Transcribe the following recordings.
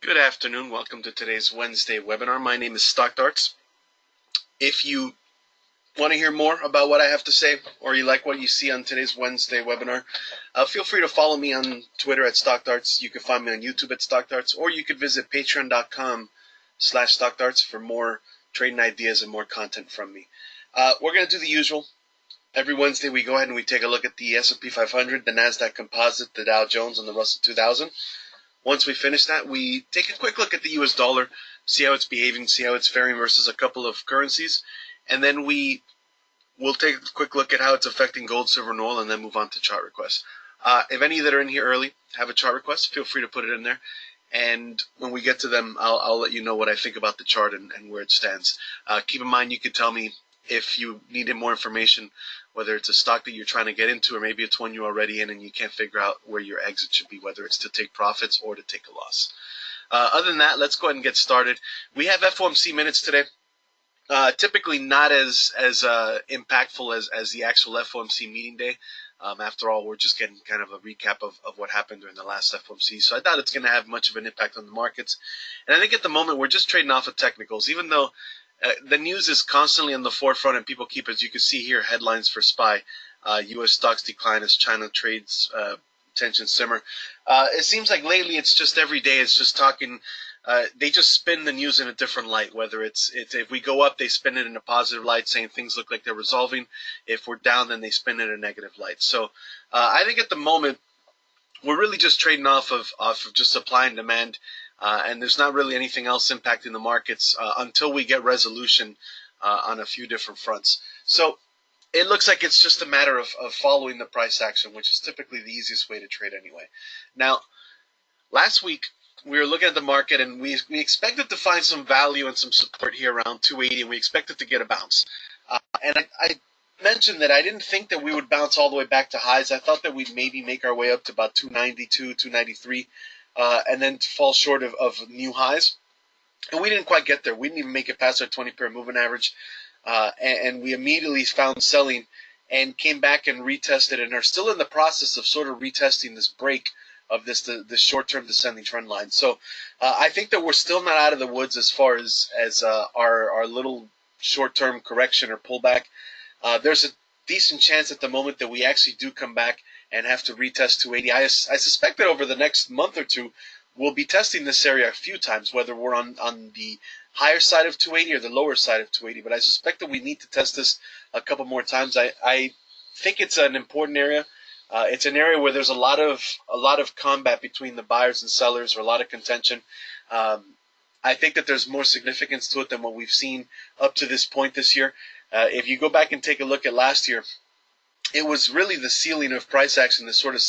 Good afternoon. Welcome to today's Wednesday webinar. My name is stockdarts. If you want to hear more about what I have to say, or you like what you see on today's Wednesday webinar, feel free to follow me on Twitter at stockdarts. You can find me on YouTube at stockdarts, or you could visit patreon.com/stockdarts for more trading ideas and more content from me. We're going to do the usual. Every Wednesday we go ahead and we take a look at the S&P 500, the NASDAQ Composite, the Dow Jones, and the Russell 2000. Once we finish that, we take a quick look at the US dollar, see how it's behaving, see how it's faring versus a couple of currencies, and then we'll take a quick look at how it's affecting gold, silver, and oil, and then move on to chart requests. If any that are in here early have a chart request, feel free to put it in there. And when we get to them, I'll let you know what I think about the chart and where it stands. Keep in mind, you could tell me if you needed more information, whether it's a stock that you're trying to get into or maybe it's one you're already in and you can't figure out where your exit should be, whether it's to take profits or to take a loss. Other than that, let's go ahead and get started. We have FOMC minutes today. Typically not as impactful as the actual FOMC meeting day. After all, we're just getting kind of a recap of what happened during the last FOMC, so I doubt it's going to have much of an impact on the markets. And I think at the moment we're just trading off of technicals, even though the news is constantly in the forefront and people keep, as you can see here, headlines for SPY. U.S. stocks decline as China trades tensions simmer. It seems like lately it's just every day it's just talking. They just spin the news in a different light. Whether it's if we go up, they spin it in a positive light, saying things look like they're resolving. If we're down, then they spin it in a negative light. So I think at the moment we're really just trading off of just supply and demand, and there's not really anything else impacting the markets until we get resolution on a few different fronts. So it looks like it's just a matter of following the price action, which is typically the easiest way to trade anyway. Now, last week we were looking at the market and we expected to find some value and some support here around 280, and we expected to get a bounce. And I mentioned that I didn't think that we would bounce all the way back to highs. I thought that we'd maybe make our way up to about 292, 293, and then fall short of new highs. And we didn't quite get there. We didn't even make it past our 20-pair moving average. And we immediately found selling and came back and retested and are still in the process of sort of retesting this break of this short-term descending trend line. So I think that we're still not out of the woods as far as our little short-term correction or pullback. There's a decent chance at the moment that we actually do come back and have to retest 280. I suspect that over the next month or two, we'll be testing this area a few times, whether we're on the higher side of 280 or the lower side of 280. But I suspect that we need to test this a couple more times. I think it's an important area. It's an area where there's a lot of combat between the buyers and sellers, or a lot of contention. I think that there's more significance to it than what we've seen up to this point this year. If you go back and take a look at last year, it was really the ceiling of price action that sort of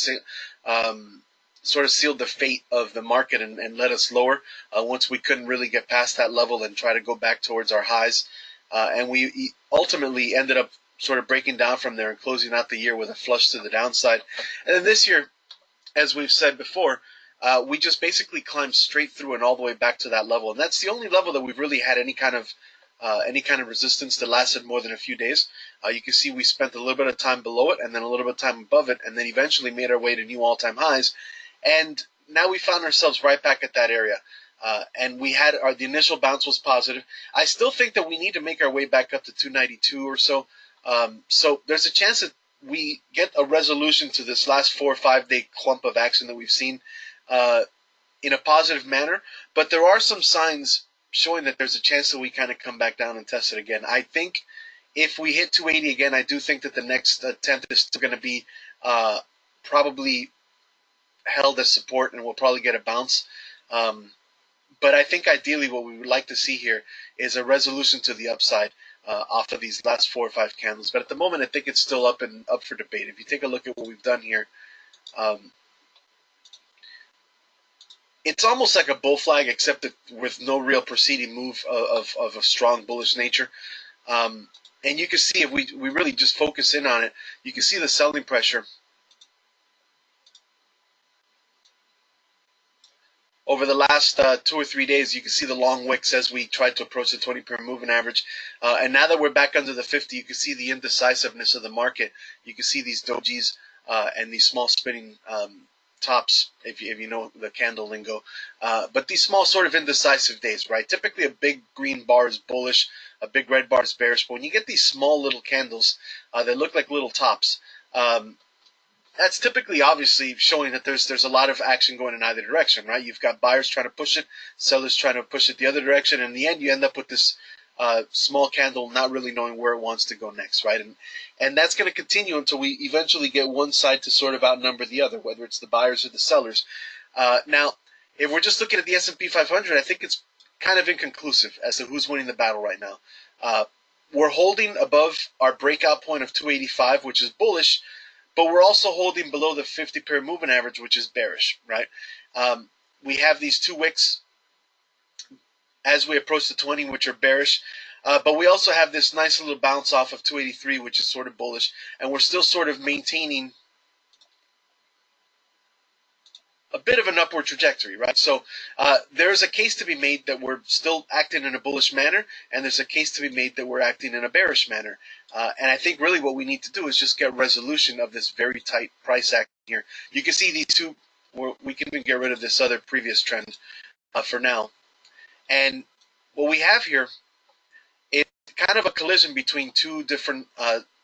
sealed the fate of the market and led us lower once we couldn't really get past that level and try to go back towards our highs. And we ultimately ended up sort of breaking down from there and closing out the year with a flush to the downside. And then this year, as we've said before, we just basically climbed straight through and all the way back to that level. And that's the only level that we've really had any kind of resistance that lasted more than a few days. You can see we spent a little bit of time below it and then a little bit of time above it, and then eventually made our way to new all-time highs. And now we found ourselves right back at that area. And we had the initial bounce was positive. I still think that we need to make our way back up to 292 or so. So there's a chance that we get a resolution to this last 4 or 5 day clump of action that we've seen in a positive manner. But there are some signs showing that there's a chance that we kind of come back down and test it again. I think if we hit 280 again, I do think that the next attempt is still going to be probably held as support, and we'll probably get a bounce. But I think ideally what we would like to see here is a resolution to the upside off of these last 4 or 5 candles. But at the moment, I think it's still up for debate. If you take a look at what we've done here, it's almost like a bull flag, except that with no real preceding move of a strong bullish nature. And you can see if we really just focus in on it, you can see the selling pressure over the last 2 or 3 days. You can see the long wicks as we tried to approach the 20-pair moving average. And now that we're back under the 50, you can see the indecisiveness of the market. You can see these dojis and these small spinning tops, if you know the candle lingo. But these small sort of indecisive days, right? Typically a big green bar is bullish, a big red bar is bearish. But when you get these small little candles that look like little tops, that's typically obviously showing that there's a lot of action going in either direction, right? You've got buyers trying to push it, sellers trying to push it the other direction, and in the end you end up with this small candle not really knowing where it wants to go next, right? And that's going to continue until we eventually get one side to sort of outnumber the other, whether it's the buyers or the sellers. Now, if we're just looking at the S&P 500, I think it's kind of inconclusive as to who's winning the battle right now. We're holding above our breakout point of 285, which is bullish, but we're also holding below the 50-pair moving average, which is bearish, right? We have these two wicks as we approach the 20, which are bearish. But we also have this nice little bounce off of 283, which is sort of bullish. And we're still sort of maintaining a bit of an upward trajectory, right? So there's a case to be made that we're still acting in a bullish manner, and there's a case to be made that we're acting in a bearish manner. And I think really what we need to do is just get resolution of this very tight price action here. You can see these two, we can even get rid of this other previous trend for now. And what we have here is kind of a collision between two different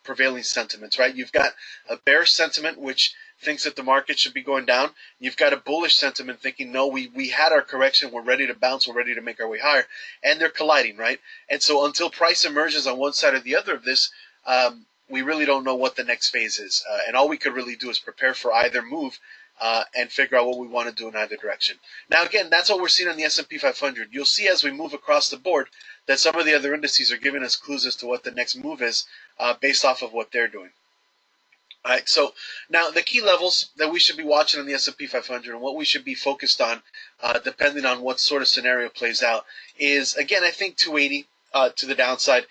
prevailing sentiments, right? You've got a bearish sentiment, which thinks that the market should be going down. You've got a bullish sentiment thinking, no, we had our correction, we're ready to bounce, we're ready to make our way higher, and they're colliding, right? And so until price emerges on one side or the other of this, we really don't know what the next phase is. And all we could really do is prepare for either move and figure out what we want to do in either direction. Now, again, that's what we're seeing on the S&P 500. You'll see as we move across the board that some of the other indices are giving us clues as to what the next move is based off of what they're doing. All right, so now the key levels that we should be watching on the S&P 500 and what we should be focused on, depending on what sort of scenario plays out, is, again, I think 280 to the downside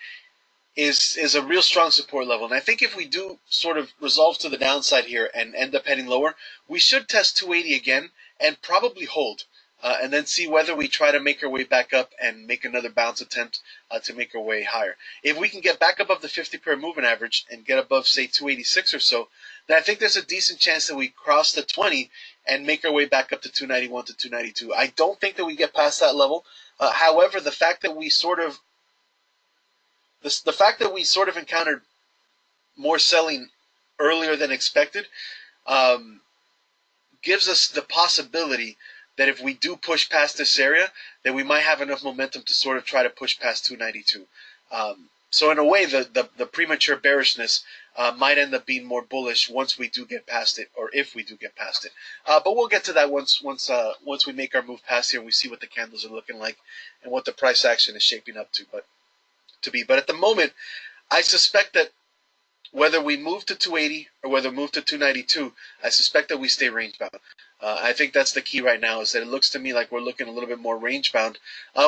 is a real strong support level. And I think if we do sort of resolve to the downside here and end up heading lower, we should test 280 again and probably hold. And then see whether we try to make our way back up and make another bounce attempt to make our way higher. If we can get back above the 50-pair moving average and get above, say, 286 or so, then I think there's a decent chance that we cross the 20 and make our way back up to 291 to 292. I don't think that we get past that level. However, the fact that we sort of encountered more selling earlier than expected gives us the possibility that if we do push past this area, that we might have enough momentum to sort of try to push past 292. So in a way, the premature bearishness might end up being more bullish once we do get past it, or if we do get past it. But we'll get to that once we make our move past here and we see what the candles are looking like and what the price action is shaping up to. But at the moment, I suspect that whether we move to 280 or whether we move to 292, I suspect that we stay range bound. I think that's the key right now, is that it looks to me like we're looking a little bit more range bound,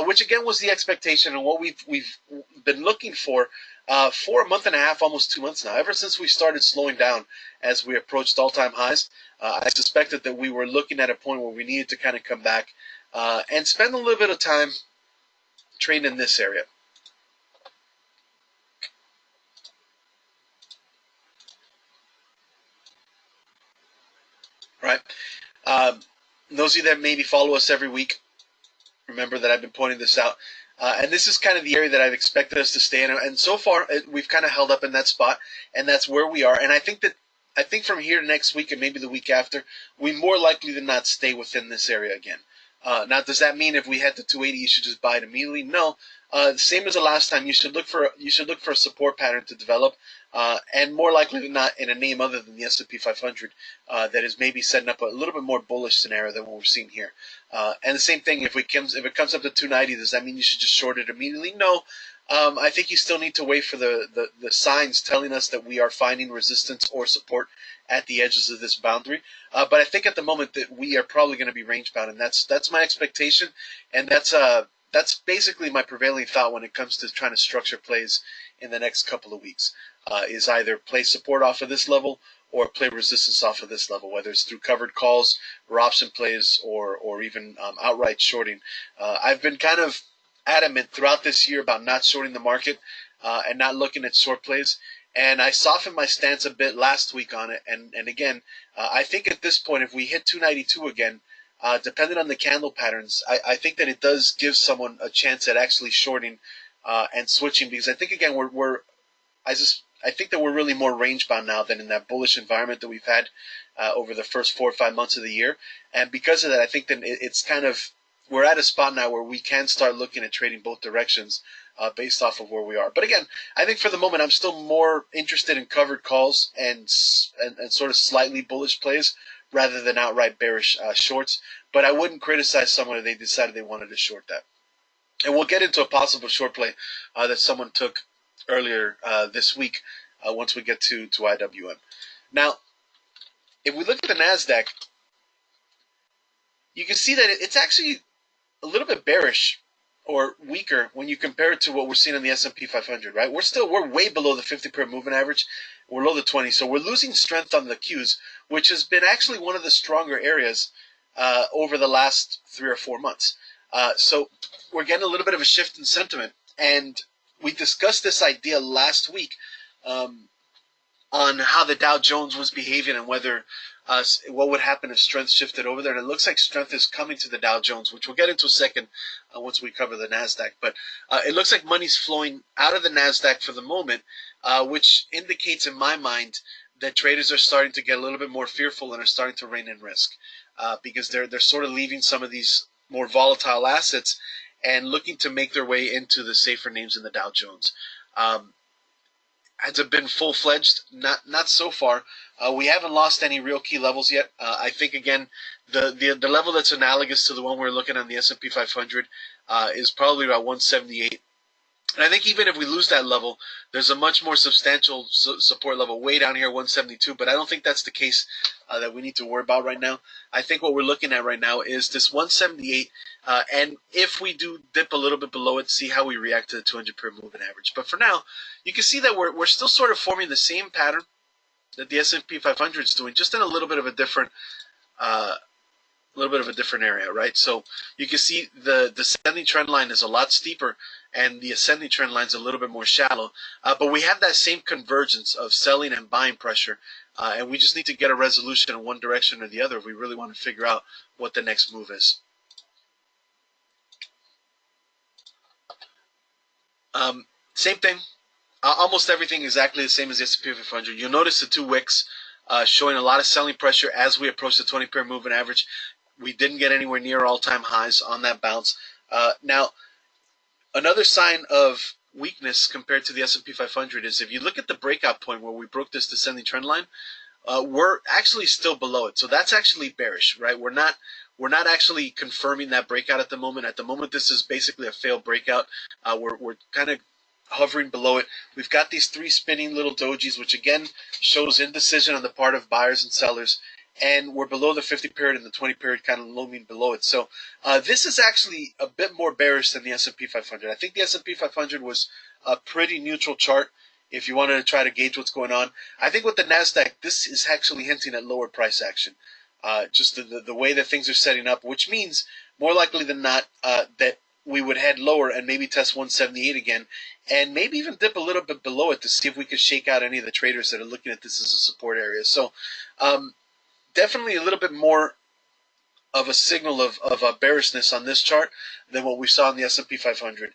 which again was the expectation and what we've been looking for a month and a half, almost 2 months now. Ever since we started slowing down as we approached all-time highs, I suspected that we were looking at a point where we needed to kind of come back and spend a little bit of time trading in this area. Right. Those of you that maybe follow us every week, remember that I've been pointing this out. And this is kind of the area that I've expected us to stay in. And so far, we've kind of held up in that spot, and that's where we are. And I think from here to next week and maybe the week after, we more likely than not stay within this area again. Now, does that mean if we head to 280, you should just buy it immediately? No. Same as the last time, you should look for a support pattern to develop, and more likely than not in a name other than the S&P 500 that is maybe setting up a little bit more bullish scenario than what we're seeing here. And the same thing, if it comes up to 290, does that mean you should just short it immediately? No. I think you still need to wait for the signs telling us that we are finding resistance or support at the edges of this boundary. But I think at the moment that we are probably going to be range bound, and that's my expectation, and that's basically my prevailing thought when it comes to trying to structure plays in the next couple of weeks. Is either play support off of this level or play resistance off of this level, whether it's through covered calls or option plays or even outright shorting. I've been kind of adamant throughout this year about not shorting the market and not looking at short plays. And I softened my stance a bit last week on it. And again, I think at this point, if we hit 292 again, depending on the candle patterns, I think that it does give someone a chance at actually shorting and switching, because I think again I think that we're really more range bound now than in that bullish environment that we've had over the first 4 or 5 months of the year. And because of that, I think that it's kind of, we're at a spot now where we can start looking at trading both directions based off of where we are. But again, I think for the moment, I'm still more interested in covered calls and sort of slightly bullish plays rather than outright bearish shorts. But I wouldn't criticize someone if they decided they wanted to short that. And we'll get into a possible short play that someone took earlier this week once we get to IWM. Now, if we look at the NASDAQ, you can see that it's actually a little bit bearish or weaker when you compare it to what we're seeing in the S&P 500, right? We're way below the 50-period moving average. We're below the 20, so we're losing strength on the Qs, which has been actually one of the stronger areas over the last 3 or 4 months. So we're getting a little bit of a shift in sentiment, and we discussed this idea last week on how the Dow Jones was behaving and whether what would happen if strength shifted over there. And it looks like strength is coming to the Dow Jones, which we'll get into a second once we cover the NASDAQ. But it looks like money's flowing out of the NASDAQ for the moment, which indicates in my mind that traders are starting to get a little bit more fearful and are starting to rein in risk because they're sort of leaving some of these more volatile assets and looking to make their way into the safer names in the Dow Jones. Has it been full-fledged? Not so far. We haven't lost any real key levels yet. I think, again, the level that's analogous to the one we're looking at on the S&P 500 is probably about 178. And I think even if we lose that level, there's a much more substantial support level way down here, 172. But I don't think that's the case that we need to worry about right now. I think what we're looking at right now is this 178. And if we do dip a little bit below it, see how we react to the 200-period moving average. But for now, you can see that we're still sort of forming the same pattern that the S&P 500 is doing, just in a little bit of a different area, right? So you can see the descending trend line is a lot steeper, and the ascending trend line is a little bit more shallow. But we have that same convergence of selling and buying pressure, and we just need to get a resolution in one direction or the other if we really want to figure out what the next move is. Same thing. Almost everything exactly the same as the S&P 500. You'll notice the two wicks showing a lot of selling pressure as we approach the 20-period moving average. We didn't get anywhere near all-time highs on that bounce. Now, another sign of weakness compared to the S&P 500 is if you look at the breakout point where we broke this descending trend line, we're actually still below it. So that's actually bearish, right? We're not actually confirming that breakout at the moment. At the moment, this is basically a failed breakout. We're kind of hovering below it. We've got these three spinning little dojis, which again shows indecision on the part of buyers and sellers. And we're below the 50-period and the 20-period kind of looming below it. So this is actually a bit more bearish than the S&P 500. I think the S&P 500 was a pretty neutral chart if you wanted to try to gauge what's going on. I think with the NASDAQ, this is actually hinting at lower price action. Just the way that things are setting up, which means more likely than not that we would head lower and maybe test 178 again, and maybe even dip a little bit below it to see if we could shake out any of the traders that are looking at this as a support area. So definitely a little bit more of a signal of bearishness on this chart than what we saw in the S&P 500.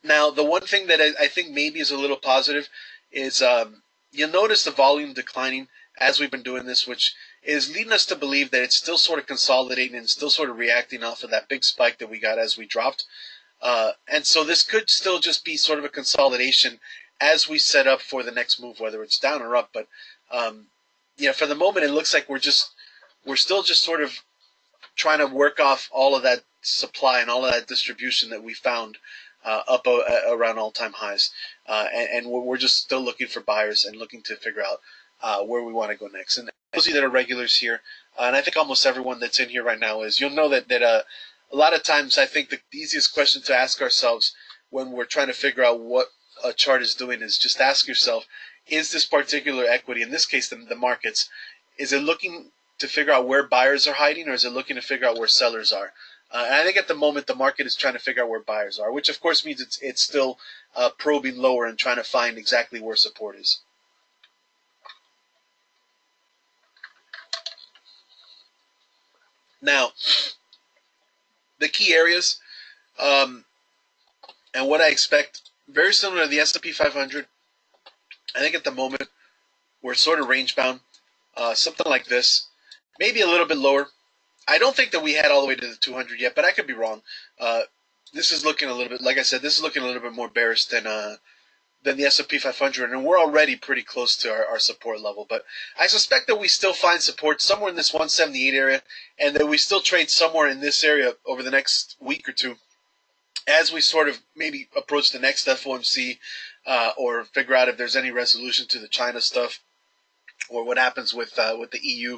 Now, the one thing that I think maybe is a little positive is you'll notice the volume declining as we've been doing this, which is leading us to believe that it's still sort of consolidating and still sort of reacting off of that big spike that we got as we dropped. And so this could still just be sort of a consolidation as we set up for the next move, whether it's down or up. But yeah, for the moment, it looks like we're still just sort of trying to work off all of that supply and all of that distribution that we found up around all-time highs. And we're just still looking for buyers and looking to figure out where we want to go next. And those of you that are regulars here, and I think almost everyone that's in here right now is, you'll know that a lot of times I think the easiest question to ask ourselves when we're trying to figure out what a chart is doing is just ask yourself, is this particular equity, in this case the markets, is it looking to figure out where buyers are hiding, or is it looking to figure out where sellers are? And I think at the moment the market is trying to figure out where buyers are, which of course means it's still probing lower and trying to find exactly where support is. Now, the key areas and what I expect, very similar to the S&P 500. I think at the moment we're sort of range bound, something like this, maybe a little bit lower. I don't think that we had all the way to the 200 yet, but I could be wrong. This is looking a little bit, like I said, this is looking a little bit more bearish than the S&P 500, and we're already pretty close to our support level. But I suspect that we still find support somewhere in this 178 area, and that we still trade somewhere in this area over the next week or two, as we sort of maybe approach the next FOMC, or figure out if there's any resolution to the China stuff, or what happens with the EU.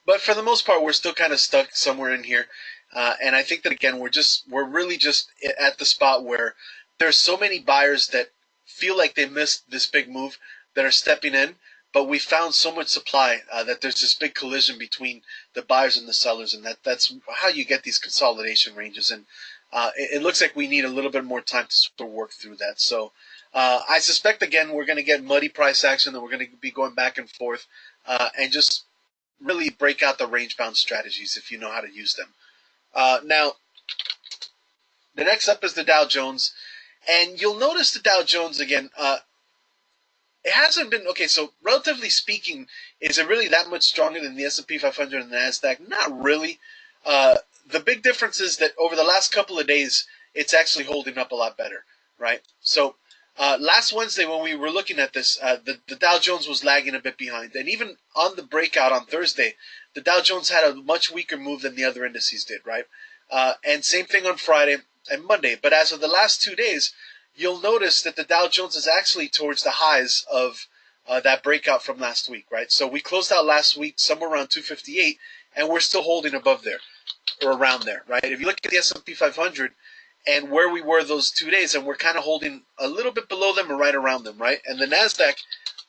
But for the most part, we're still kind of stuck somewhere in here. And I think that again, we're really just at the spot where there's so many buyers that feel like they missed this big move that are stepping in, but we found so much supply that there's this big collision between the buyers and the sellers, and that's how you get these consolidation ranges. And it looks like we need a little bit more time to sort of work through that. So I suspect again we're going to get muddy price action, and we're going to be going back and forth, and just really break out the range bound strategies if you know how to use them. Now, the next up is the Dow Jones, and you'll notice the Dow Jones again. It hasn't been okay. So relatively speaking, is it really that much stronger than the S&P 500 and the Nasdaq? Not really. The big difference is that over the last couple of days, it's actually holding up a lot better, right? So last Wednesday when we were looking at this, the Dow Jones was lagging a bit behind, and even on the breakout on Thursday, the Dow Jones had a much weaker move than the other indices did, right? And same thing on Friday and Monday. But as of the last 2 days, you'll notice that the Dow Jones is actually towards the highs of that breakout from last week, right? So we closed out last week somewhere around 258, and we're still holding above there, or around there, right? If you look at the S&P 500 and where we were those 2 days, and we're kind of holding a little bit below them or right around them, right? And the Nasdaq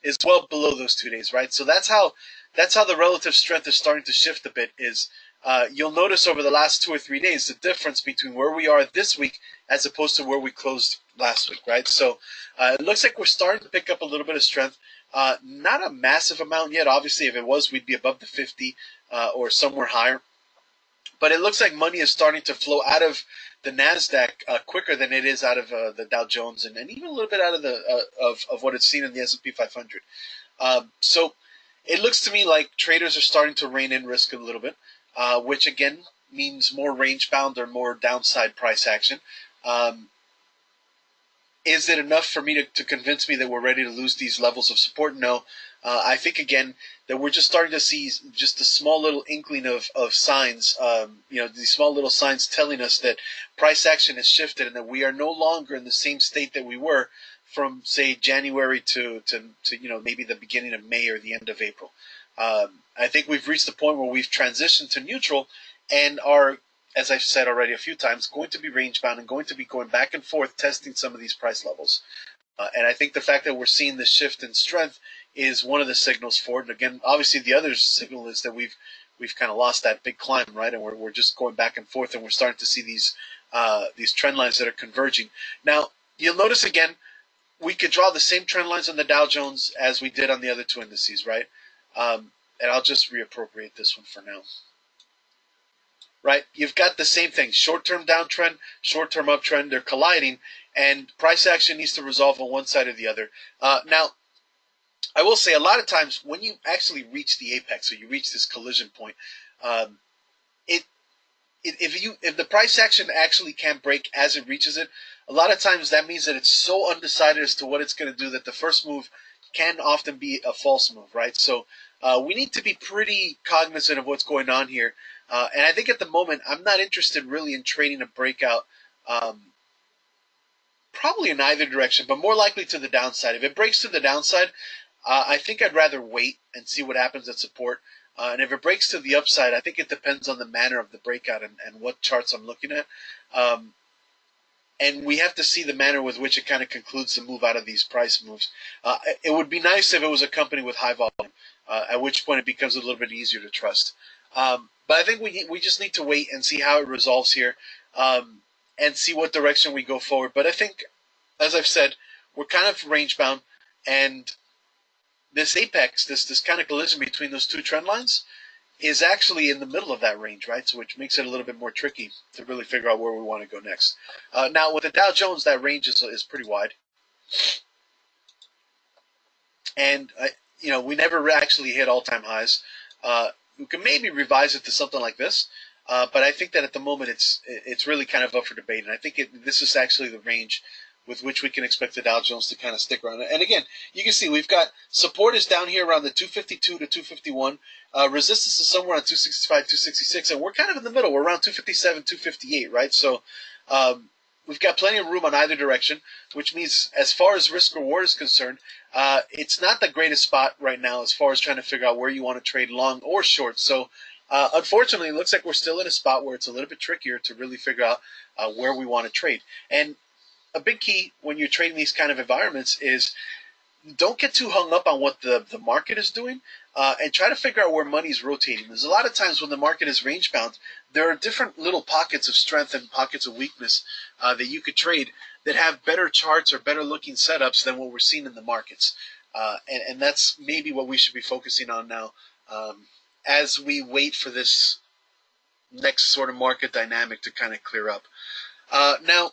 is well below those 2 days, right? So that's how the relative strength is starting to shift a bit. Is you'll notice over the last 2 or 3 days the difference between where we are this week as opposed to where we closed last week, right? So it looks like we're starting to pick up a little bit of strength. Not a massive amount yet. Obviously, if it was, we'd be above the 50 or somewhere higher. But it looks like money is starting to flow out of the Nasdaq quicker than it is out of the Dow Jones, and even a little bit out of the of what it's seen in the S&P 500. So it looks to me like traders are starting to rein in risk a little bit, which again means more range bound or more downside price action. Is it enough for me to convince me that we're ready to lose these levels of support? No. I think, again, that we're just starting to see just a small little inkling of signs, these small little signs telling us that price action has shifted and that we are no longer in the same state that we were from, say, January to maybe the beginning of May or the end of April. I think we've reached the point where we've transitioned to neutral and are, as I've said already a few times, going to be range bound and going to be going back and forth testing some of these price levels. And I think the fact that we're seeing this shift in strength is one of the signals for it. And again, obviously the other signal is that we've kind of lost that big climb, right? And we're just going back and forth, and we're starting to see these trend lines that are converging. Now, you'll notice again, we could draw the same trend lines on the Dow Jones as we did on the other two indices, right? And I'll just reappropriate this one for now. Right, you've got the same thing: short-term downtrend, short-term uptrend. They're colliding, and price action needs to resolve on one side or the other. Now, I will say a lot of times when you actually reach the apex, or you reach this collision point, if the price action actually can't break as it reaches it, a lot of times that means that it's so undecided as to what it's going to do that the first move can often be a false move, right? So we need to be pretty cognizant of what's going on here. And I think at the moment, I'm not interested really in trading a breakout, probably in either direction, but more likely to the downside. If it breaks to the downside, I think I'd rather wait and see what happens at support. And if it breaks to the upside, I think it depends on the manner of the breakout and what charts I'm looking at. And we have to see the manner with which it kind of concludes the move out of these price moves. It would be nice if it was a company with high volume, at which point it becomes a little bit easier to trust. But I think we just need to wait and see how it resolves here, and see what direction we go forward. But I think, as I've said, we're kind of range bound, and this apex, this kind of collision between those two trend lines, is actually in the middle of that range, right? So which makes it a little bit more tricky to really figure out where we want to go next. Now with the Dow Jones, that range is pretty wide, and we never actually hit all-time highs. We can maybe revise it to something like this, but I think that at the moment it's really kind of up for debate, and I think this is actually the range with which we can expect the Dow Jones to kind of stick around. And again, you can see we've got support is down here around the 252 to 251. Resistance is somewhere on 265, 266, and we're kind of in the middle. We're around 257, 258, right? So we've got plenty of room on either direction, which means as far as risk reward is concerned, it's not the greatest spot right now as far as trying to figure out where you want to trade long or short. So unfortunately, it looks like we're still in a spot where it's a little bit trickier to really figure out where we want to trade. And a big key when you're trading these kind of environments is don't get too hung up on what the market is doing, and try to figure out where money's rotating. There's a lot of times when the market is range bound, there are different little pockets of strength and pockets of weakness that you could trade that have better charts or better looking setups than what we're seeing in the markets. And that's maybe what we should be focusing on now, as we wait for this next sort of market dynamic to kind of clear up. Now,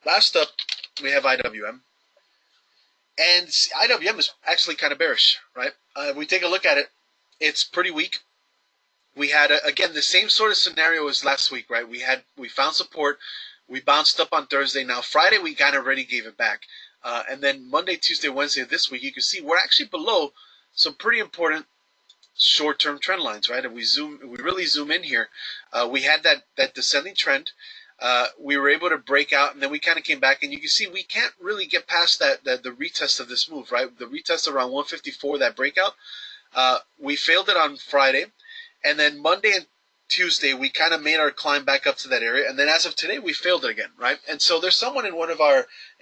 last up, we have IWM. And IWM is actually kind of bearish, right? If we take a look at it, it's pretty weak. We had, again, the same sort of scenario as last week, right? We found support. We bounced up on Thursday. Now, Friday, we kind of already gave it back. And then Monday, Tuesday, Wednesday this week, you can see we're actually below some pretty important short-term trend lines, right? And we really zoom in here. We had that descending trend. We were able to break out, and then we kind of came back, and you can see we can't really get past the retest of this move, right? The retest around 154, that breakout. We failed it on Friday, and then Monday and Tuesday we kind of made our climb back up to that area, and then as of today we failed it again, right? And so there's someone in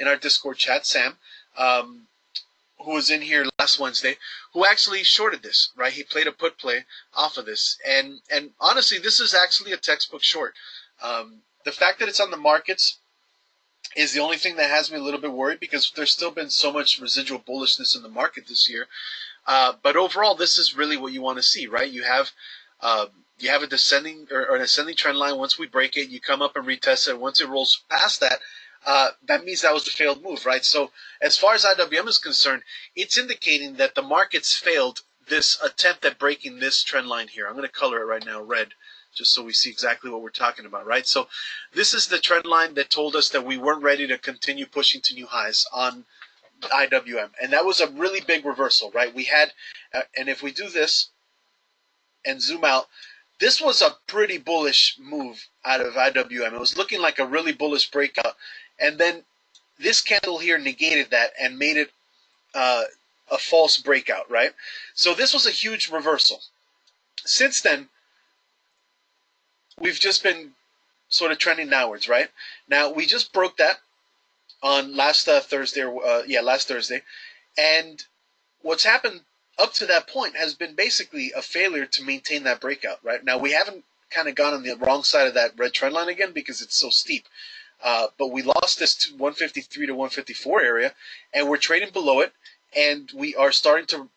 our Discord chat, Sam, who was in here last Wednesday, who actually shorted this, right? He played a put play off of this, and honestly, this is actually a textbook short. The fact that it's on the markets is the only thing that has me a little bit worried, because there's still been so much residual bullishness in the market this year. But overall, this is really what you want to see, right? You have a descending or an ascending trend line. Once we break it, you come up and retest it. Once it rolls past that, that means that was the failed move, right? So as far as IWM is concerned, it's indicating that the markets failed this attempt at breaking this trend line here. I'm going to color it right now red, just so we see exactly what we're talking about, right? So this is the trend line that told us that we weren't ready to continue pushing to new highs on IWM. And that was a really big reversal, right? We had, and if we do this and zoom out, this was a pretty bullish move out of IWM. It was looking like a really bullish breakout. And then this candle here negated that and made it a false breakout, right? So this was a huge reversal. Since then, we've just been sort of trending downwards, right? Now, we just broke that on last Thursday. And what's happened up to that point has been basically a failure to maintain that breakout, right? Now, we haven't kind of gone on the wrong side of that red trend line again because it's so steep. But we lost this to 153 to 154 area, and we're trading below it, and we are starting to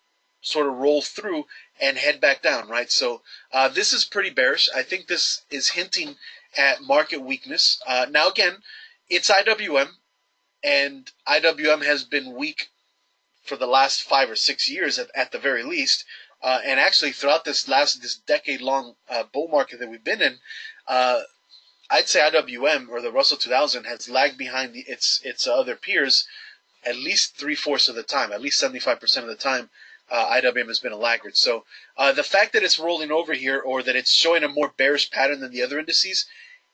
sort of roll through and head back down, right? So this is pretty bearish. I think this is hinting at market weakness. Now, again, it's IWM, and IWM has been weak for the last 5 or 6 years at the very least. And actually, throughout this decade-long bull market that we've been in, I'd say IWM, or the Russell 2000, has lagged behind its other peers at least 3/4 of the time, at least 75% of the time. IWM has been a laggard. So the fact that it's rolling over here, or that it's showing a more bearish pattern than the other indices,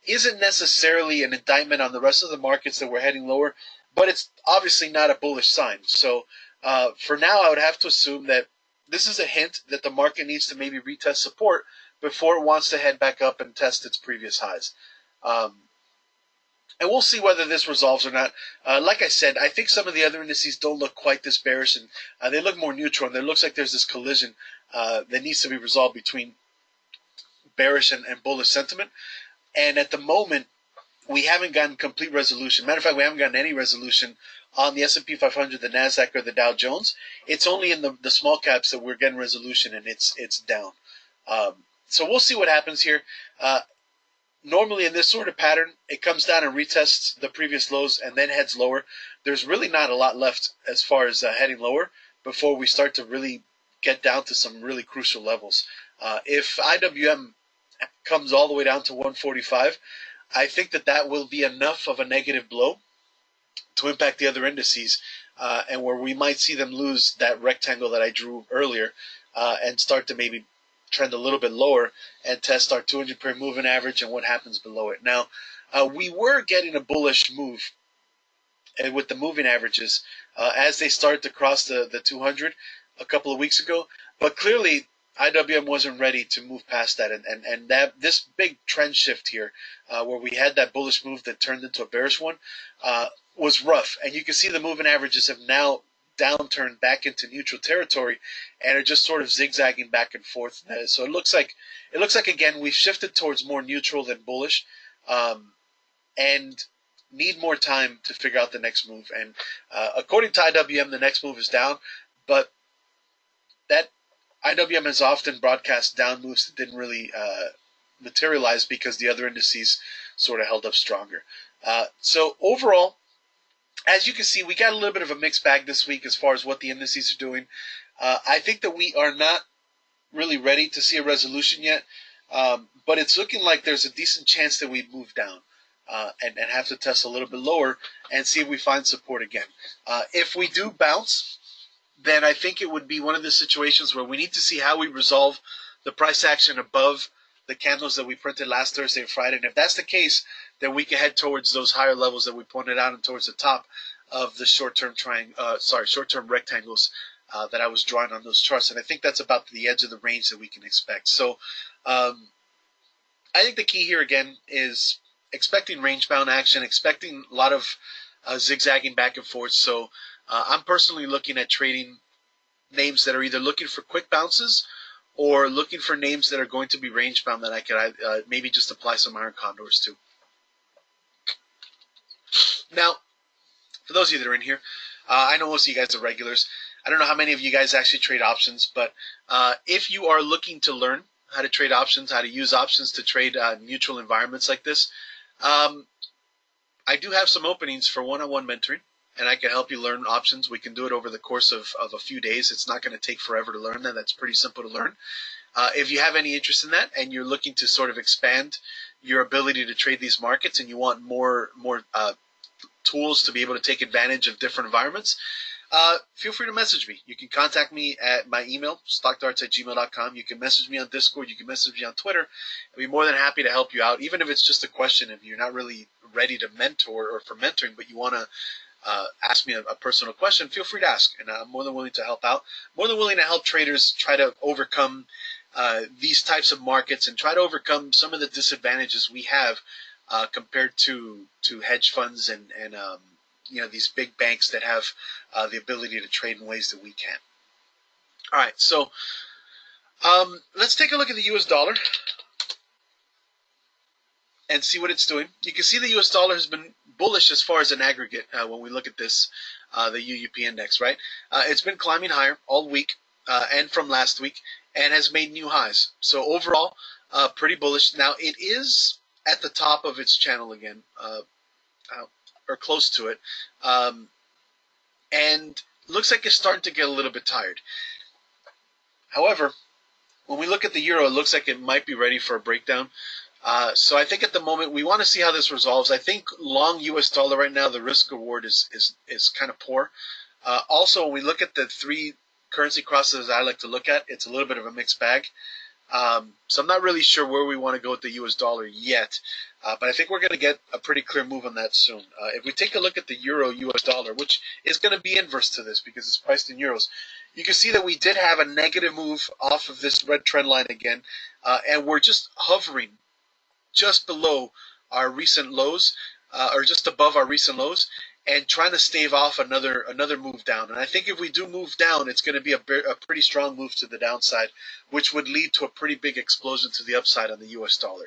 isn't necessarily an indictment on the rest of the markets that we're heading lower, but it's obviously not a bullish sign. So for now, I would have to assume that this is a hint that the market needs to maybe retest support before it wants to head back up and test its previous highs. And we'll see whether this resolves or not. Like I said, I think some of the other indices don't look quite this bearish, and they look more neutral, and it looks like there's this collision that needs to be resolved between bearish and bullish sentiment. And at the moment, we haven't gotten complete resolution. Matter of fact, we haven't gotten any resolution on the S&P 500, the NASDAQ, or the Dow Jones. It's only in the small caps that we're getting resolution, and it's down. So we'll see what happens here. Normally in this sort of pattern, it comes down and retests the previous lows and then heads lower. There's really not a lot left as far as heading lower before we start to really get down to some really crucial levels. If IWM comes all the way down to 145, I think that will be enough of a negative blow to impact the other indices, and where we might see them lose that rectangle that I drew earlier and start to maybe trend a little bit lower and test our 200 period moving average and what happens below it. Now, we were getting a bullish move with the moving averages as they start to cross the 200 a couple of weeks ago, but clearly IWM wasn't ready to move past that, and that this big trend shift here, where we had that bullish move that turned into a bearish one, was rough. And you can see the moving averages have now downturned back into neutral territory and are just sort of zigzagging back and forth. So it looks like again we've shifted towards more neutral than bullish, and need more time to figure out the next move. And according to IWM, the next move is down, but that IWM has often broadcast down moves that didn't really materialize because the other indices sort of held up stronger. So overall, as you can see, we got a little bit of a mixed bag this week as far as what the indices are doing. I think that we are not really ready to see a resolution yet, but it's looking like there's a decent chance that we move down and have to test a little bit lower and see if we find support again. If we do bounce, then I think it would be one of the situations where we need to see how we resolve the price action above the candles that we printed last Thursday and Friday. And if that's the case, then we can head towards those higher levels that we pointed out and towards the top of the short-term short-term rectangles that I was drawing on those charts. And I think that's about the edge of the range that we can expect. So I think the key here again is expecting range-bound action, expecting a lot of zigzagging back and forth. So I'm personally looking at trading names that are either looking for quick bounces or looking for names that are going to be range-bound that I could maybe just apply some iron condors to. Now, for those of you that are in here, I know most of you guys are regulars. I don't know how many of you guys actually trade options, but if you are looking to learn how to trade options, how to use options to trade neutral environments like this, I do have some openings for one-on-one mentoring, and I can help you learn options. We can do it over the course of a few days. It's not going to take forever to learn that. That's pretty simple to learn. If you have any interest in that and you're looking to sort of expand your ability to trade these markets and you want more tools to be able to take advantage of different environments, feel free to message me. You can contact me at my email, stockdarts@gmail.com. You can message me on Discord. You can message me on Twitter. I'll be more than happy to help you out, even if it's just a question. If you're not really ready to mentor or for mentoring, but you want to ask me a personal question, feel free to ask, and I'm more than willing to help out. More than willing to help traders try to overcome these types of markets and try to overcome some of the disadvantages we have compared to hedge funds and these big banks that have the ability to trade in ways that we can't. All right, so let's take a look at the U.S. dollar and see what it's doing. You can see the U.S. dollar has been bullish as far as an aggregate when we look at this, the UUP index, right? It's been climbing higher all week and from last week and has made new highs. So overall, pretty bullish. Now, it is at the top of its channel again, or close to it, and looks like it's starting to get a little bit tired. However, when we look at the euro, it looks like it might be ready for a breakdown. So I think at the moment we want to see how this resolves. I think long U.S. dollar right now, the risk reward is kind of poor. Also, when we look at the three currency crosses I like to look at, it's a little bit of a mixed bag. So I'm not really sure where we want to go with the U.S. dollar yet, but I think we're going to get a pretty clear move on that soon. If we take a look at the euro U.S. dollar, which is going to be inverse to this because it's priced in euros, you can see that we did have a negative move off of this red trend line again, and we're just hovering just below our recent lows, or just above our recent lows. and trying to stave off another move down. And I think if we do move down, it's going to be a pretty strong move to the downside, which would lead to a pretty big explosion to the upside on the U.S. dollar.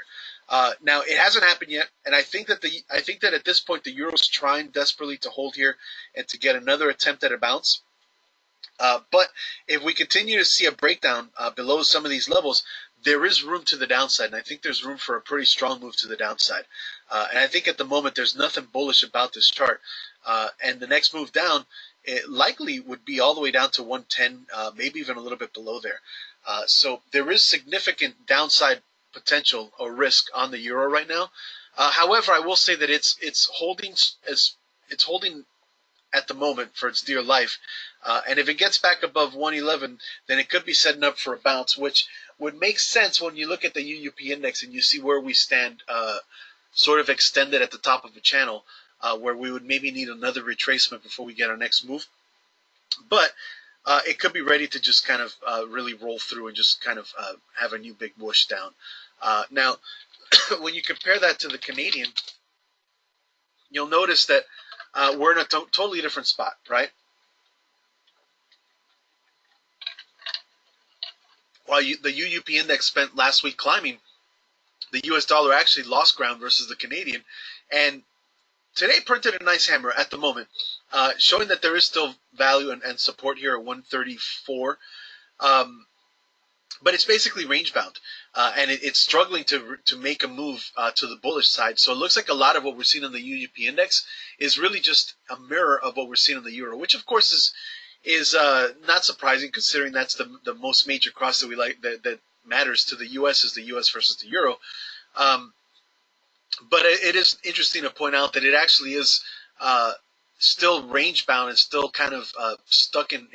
Now it hasn't happened yet, and I think that at this point the euro is trying desperately to hold here and to get another attempt at a bounce. But if we continue to see a breakdown below some of these levels, there is room to the downside, and I think there's room for a pretty strong move to the downside. And I think at the moment there's nothing bullish about this chart. And the next move down, it likely would be all the way down to 110, maybe even a little bit below there. So there is significant downside potential or risk on the euro right now. However, I will say that it's holding at the moment for its dear life. And if it gets back above 111, then it could be setting up for a bounce, which would make sense when you look at the UUP index and you see where we stand sort of extended at the top of the channel, where we would maybe need another retracement before we get our next move. But it could be ready to just kind of really roll through and just kind of have a new big whoosh down. Now, when you compare that to the Canadian, you'll notice that we're in a totally different spot, right? While the UUP index spent last week climbing, the US dollar actually lost ground versus the Canadian. And today printed a nice hammer at the moment, showing that there is still value and support here at 134. But it's basically range bound, and it's struggling to make a move to the bullish side. So it looks like a lot of what we're seeing on the UUP index is really just a mirror of what we're seeing on the euro, which of course is not surprising considering that's the most major cross that we like that matters to the U.S. is the U.S. versus the euro. But it is interesting to point out that it actually is still range bound and still kind of stuck in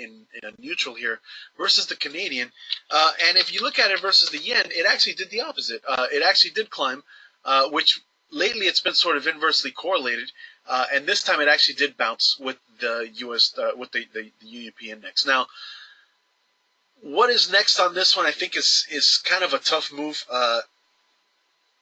a neutral here versus the Canadian. And if you look at it versus the yen, it actually did the opposite. It actually did climb, which lately it's been sort of inversely correlated. And this time it actually did bounce with the US with the UUP index. Now, what is next on this one? I think is kind of a tough move.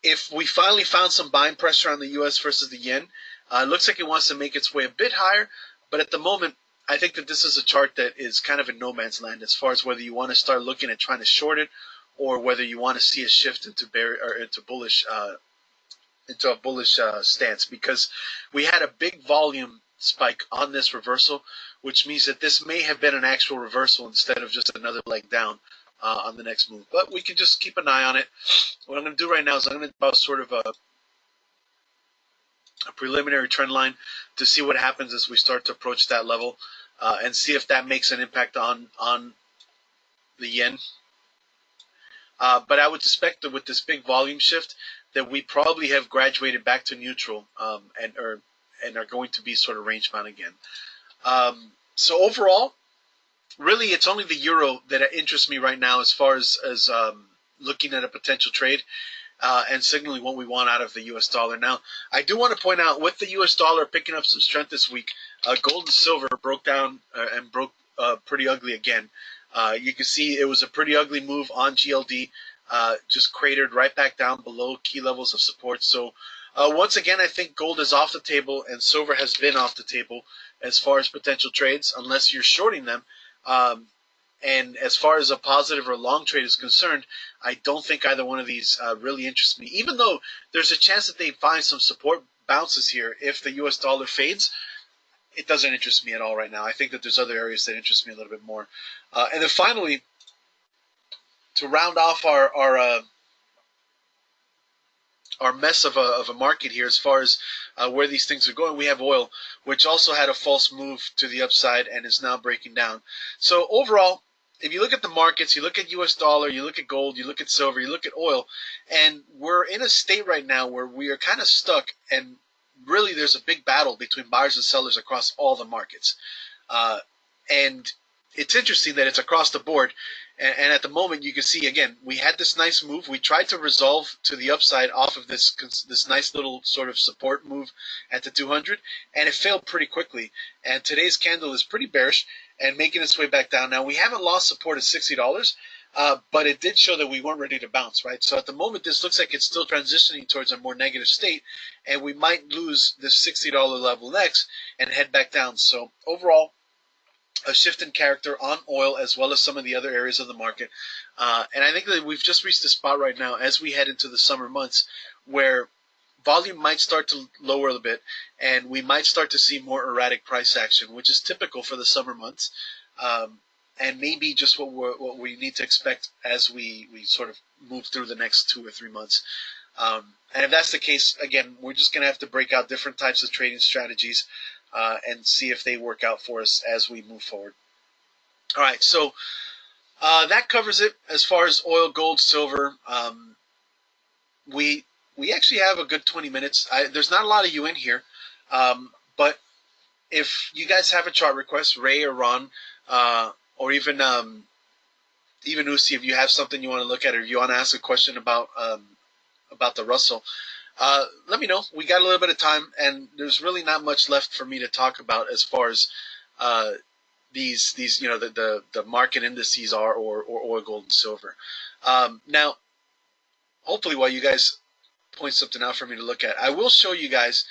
If we finally found some buying pressure on the US versus the yen, it looks like it wants to make its way a bit higher, but at the moment, I think that this is a chart that is kind of in no man's land as far as whether you want to start looking at trying to short it, or whether you want to see a shift into a bullish stance, because we had a big volume spike on this reversal, which means that this may have been an actual reversal instead of just another leg down on the next move. But we can just keep an eye on it. What I'm going to do right now is I'm going to draw sort of a preliminary trend line to see what happens as we start to approach that level, and see if that makes an impact on the yen. But I would suspect that with this big volume shift, that we probably have graduated back to neutral, and are going to be sort of range bound again. So overall, really, it's only the euro that interests me right now as far as looking at a potential trade. And signaling what we want out of the U.S. dollar. Now, I do want to point out, with the U.S. dollar picking up some strength this week, gold and silver broke down and broke pretty ugly again. You can see it was a pretty ugly move on GLD, just cratered right back down below key levels of support. So once again, I think gold is off the table and silver has been off the table as far as potential trades, unless you're shorting them. And as far as a positive or long trade is concerned, I don't think either one of these really interests me. Even though there's a chance that they find some support bounces here if the U.S. dollar fades, it doesn't interest me at all right now. I think that there's other areas that interest me a little bit more. And then finally, to round off our mess of a market here as far as where these things are going, we have oil, which also had a false move to the upside and is now breaking down. So overall, if you look at the markets, you look at US dollar, you look at gold, you look at silver, you look at oil, and we're in a state right now where we are kind of stuck, and really there's a big battle between buyers and sellers across all the markets. And it's interesting that it's across the board. And at the moment, you can see, again, we had this nice move. We tried to resolve to the upside off of this nice little sort of support move at the 200, and it failed pretty quickly. And today's candle is pretty bearish and making its way back down. Now, we haven't lost support at $60, but it did show that we weren't ready to bounce, right? So at the moment, this looks like it's still transitioning towards a more negative state, and we might lose this $60 level next and head back down. So overall, a shift in character on oil as well as some of the other areas of the market. And I think that we've just reached a spot right now as we head into the summer months where volume might start to lower a bit, and we might start to see more erratic price action, which is typical for the summer months, and maybe just what we need to expect as we sort of move through the next 2 or 3 months. And if that's the case, again, we're just going to have to break out different types of trading strategies and see if they work out for us as we move forward. All right, so that covers it as far as oil, gold, silver. We actually have a good 20 minutes. There's not a lot of you in here, but if you guys have a chart request, Ray or Ron, or even Usi, if you have something you want to look at, or you want to ask a question about the Russell, let me know. We got a little bit of time, and there's really not much left for me to talk about as far as these the market indices are, or oil, gold, and silver. Now, hopefully, while you guys point something out for me to look at, I will show you guys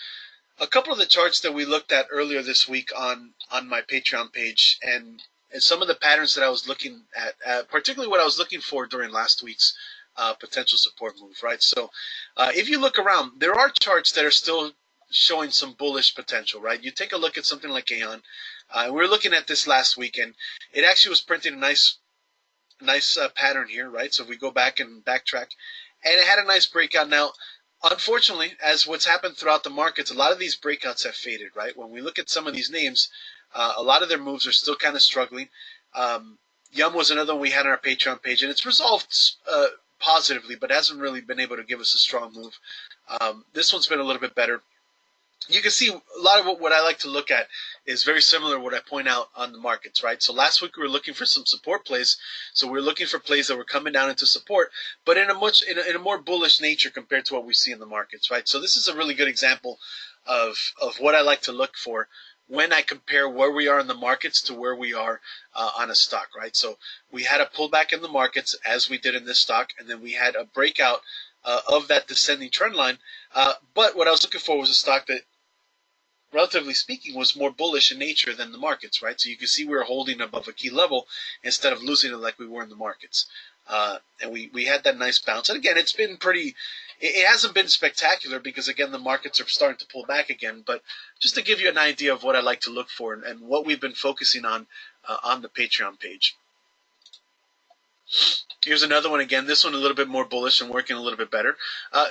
a couple of the charts that we looked at earlier this week on my Patreon page, and some of the patterns that I was looking at, particularly what I was looking for during last week's potential support move, right? So if you look around, there are charts that are still showing some bullish potential, right? You take a look at something like Aeon. We were looking at this last week, and it actually was printing a nice pattern here, right? So if we go back and backtrack, and it had a nice breakout. Now, unfortunately, as what's happened throughout the markets, a lot of these breakouts have faded, right? When we look at some of these names, a lot of their moves are still kind of struggling. Yum was another one we had on our Patreon page, and it's resolved positively, but hasn't really been able to give us a strong move. This one's been a little bit better. You can see a lot of what I like to look at is very similar to what I point out on the markets, right? So last week we were looking for some support plays. So we were looking for plays that were coming down into support, but in a more bullish nature compared to what we see in the markets, right? So this is a really good example of what I like to look for when I compare where we are in the markets to where we are on a stock, right? So we had a pullback in the markets as we did in this stock, and then we had a breakout of that descending trend line. But what I was looking for was a stock that, relatively speaking, was more bullish in nature than the markets, right? So you can see we were holding above a key level instead of losing it like we were in the markets. And we had that nice bounce. And again, it's been it hasn't been spectacular because, again, the markets are starting to pull back again. But just to give you an idea of what I like to look for and what we've been focusing on the Patreon page. Here's another one again. This one a little bit more bullish and working a little bit better.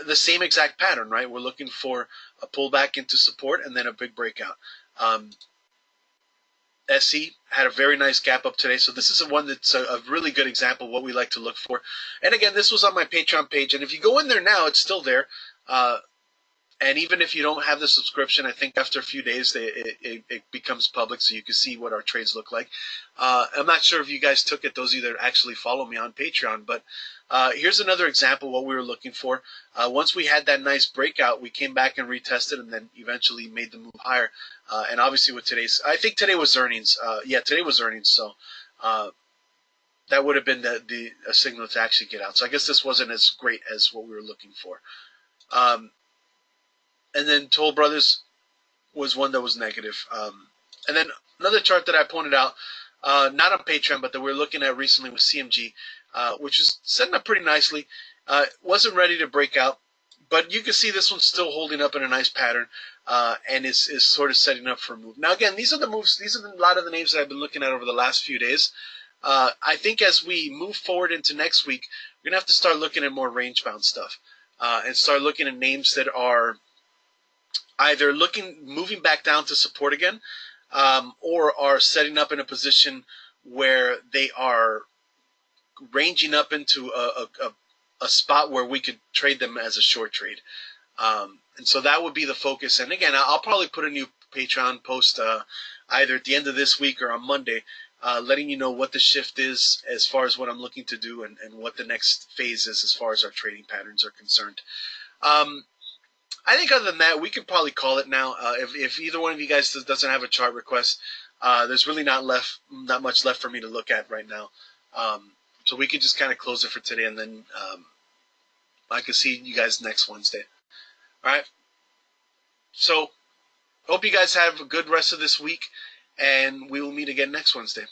The same exact pattern, right? We're looking for a pullback into support and then a big breakout. SE had a very nice gap up today. So this is one that's a really good example of what we like to look for. And again, this was on my Patreon page. And if you go in there now, it's still there. And even if you don't have the subscription, I think after a few days it becomes public, so you can see what our trades look like. I'm not sure if you guys took it, those of you that actually follow me on Patreon, but here's another example of what we were looking for. Once we had that nice breakout, we came back and retested and then eventually made the move higher. And obviously with I think today was earnings. Today was earnings, so that would have been a signal to actually get out. So I guess this wasn't as great as what we were looking for. And then Toll Brothers was one that was negative. And then another chart that I pointed out, not on Patreon, but that we were looking at recently was CMG, which is setting up pretty nicely. Wasn't ready to break out, but you can see this one's still holding up in a nice pattern, and is sort of setting up for a move. Now, again, these are the moves. These are a lot of the names that I've been looking at over the last few days. I think as we move forward into next week, we're going to have to start looking at more range-bound stuff and start looking at names that are either moving back down to support again, or are setting up in a position where they are ranging up into a spot where we could trade them as a short trade. And so that would be the focus. And again, I'll probably put a new Patreon post either at the end of this week or on Monday, letting you know what the shift is as far as what I'm looking to do and what the next phase is as far as our trading patterns are concerned. I think other than that, we could probably call it now. If either one of you guys doesn't have a chart request, there's really not much left for me to look at right now. So we could just kind of close it for today, and then I can see you guys next Wednesday. All right. So hope you guys have a good rest of this week, and we will meet again next Wednesday.